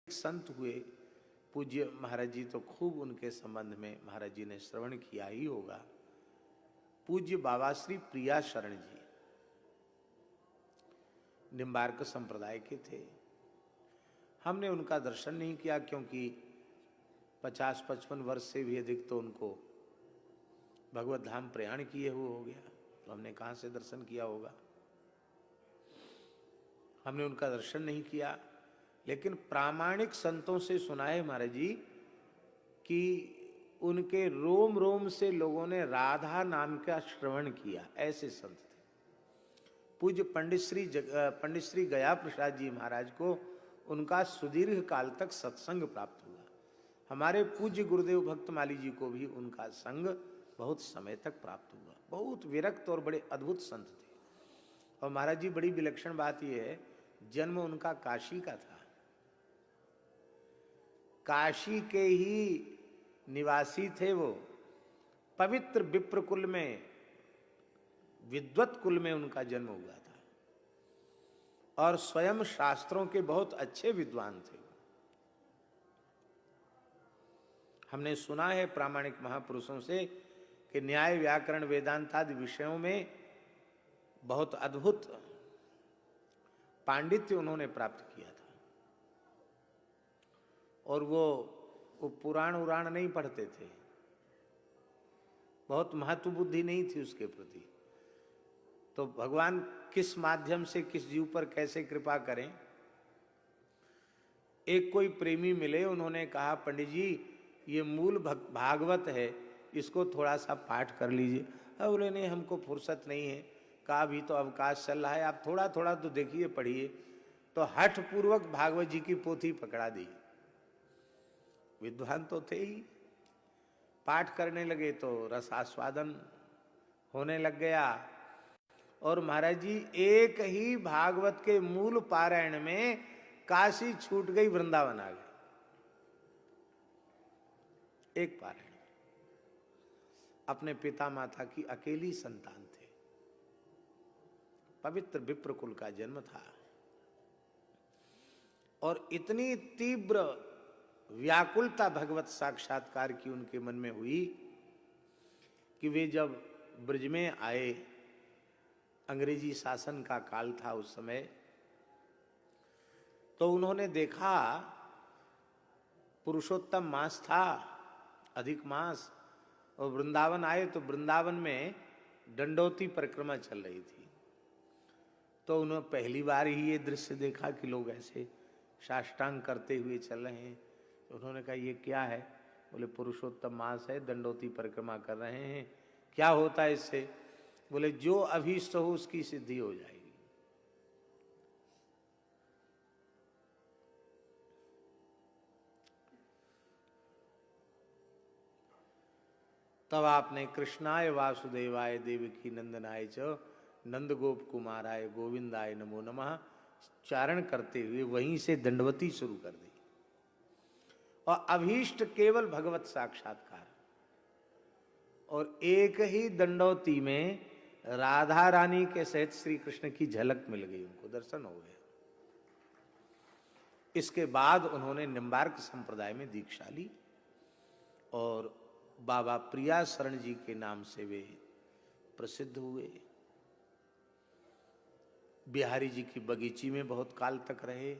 संत हुए पूज्य महाराज जी, तो खूब उनके संबंध में महाराज जी ने श्रवण किया ही होगा। पूज्य बाबा श्री प्रिया शरण जी निम्बार्क संप्रदाय के थे। हमने उनका दर्शन नहीं किया क्योंकि 50-55 वर्ष से भी अधिक तो उनको भगवत धाम प्रयाण किए हुए हो गया, तो हमने कहाँ से दर्शन किया होगा। हमने उनका दर्शन नहीं किया, लेकिन प्रामाणिक संतों से सुना है महाराज जी कि उनके रोम रोम से लोगों ने राधा नाम का श्रवण किया, ऐसे संत थे। पूज्य पंडित श्री गया प्रसाद जी महाराज को उनका सुदीर्घ काल तक सत्संग प्राप्त हुआ। हमारे पूज्य गुरुदेव भक्तमाली जी को भी उनका संग बहुत समय तक प्राप्त हुआ। बहुत विरक्त और बड़े अद्भुत संत थे। और महाराज जी बड़ी विलक्षण बात यह है, जन्म उनका काशी का था, काशी के ही निवासी थे वो। पवित्र विप्र कुल में, विद्वत कुल में उनका जन्म हुआ था और स्वयं शास्त्रों के बहुत अच्छे विद्वान थे। हमने सुना है प्रामाणिक महापुरुषों से कि न्याय व्याकरण वेदांत आदि विषयों में बहुत अद्भुत पांडित्य उन्होंने प्राप्त किया था। और वो पुराण उराण नहीं पढ़ते थे, बहुत महत्व बुद्धि नहीं थी उसके प्रति। तो भगवान किस माध्यम से किस जीव पर कैसे कृपा करें। एक कोई प्रेमी मिले, उन्होंने कहा पंडित जी ये मूल भागवत है, इसको थोड़ा सा पाठ कर लीजिए। अब बोले नहीं हमको फुर्सत नहीं है। कहा अभी तो अवकाश चल रहा है, आप थोड़ा थोड़ा तो देखिए पढ़िए। तो हठ पूर्वक भागवत जी की पोथी पकड़ा दी। विद्वान तो थे ही, पाठ करने लगे तो रस आस्वादन होने लग गया। और महाराज जी एक ही भागवत के मूल पारायण में काशी छूट गई, वृंदावन आ गए। एक पारायण। अपने पिता माता की अकेली संतान थे, पवित्र विप्र कुल का जन्म था। और इतनी तीव्र व्याकुलता भगवत साक्षात्कार की उनके मन में हुई कि वे जब ब्रज में आए, अंग्रेजी शासन का काल था उस समय, तो उन्होंने देखा पुरुषोत्तम मास था, अधिक मास, और वृंदावन आए तो वृंदावन में दंडोती परिक्रमा चल रही थी। तो उन्होंने पहली बार ही ये दृश्य देखा कि लोग ऐसे साष्टांग करते हुए चल रहे हैं। उन्होंने कहा ये क्या है। बोले पुरुषोत्तम मास है, दंडोती परिक्रमा कर रहे हैं, क्या होता है इससे। बोले जो अभीष्ट हो उसकी सिद्धि हो जाएगी। तब आपने कृष्णाय वासुदेवाय देवकी नंदनाय च नंद गोप कुमाराय गोविंदाय नमो नमः चारण करते हुए वहीं से दंडवती शुरू कर दी। और अभीष्ट केवल भगवत साक्षात्कार। और एक ही दंडवती में राधा रानी के सहित श्री कृष्ण की झलक मिल गई, उनको दर्शन हो गया। इसके बाद उन्होंने निम्बार्क संप्रदाय में दीक्षा ली और बाबा प्रिया शरण जी के नाम से वे प्रसिद्ध हुए। बिहारी जी की बगीची में बहुत काल तक रहे।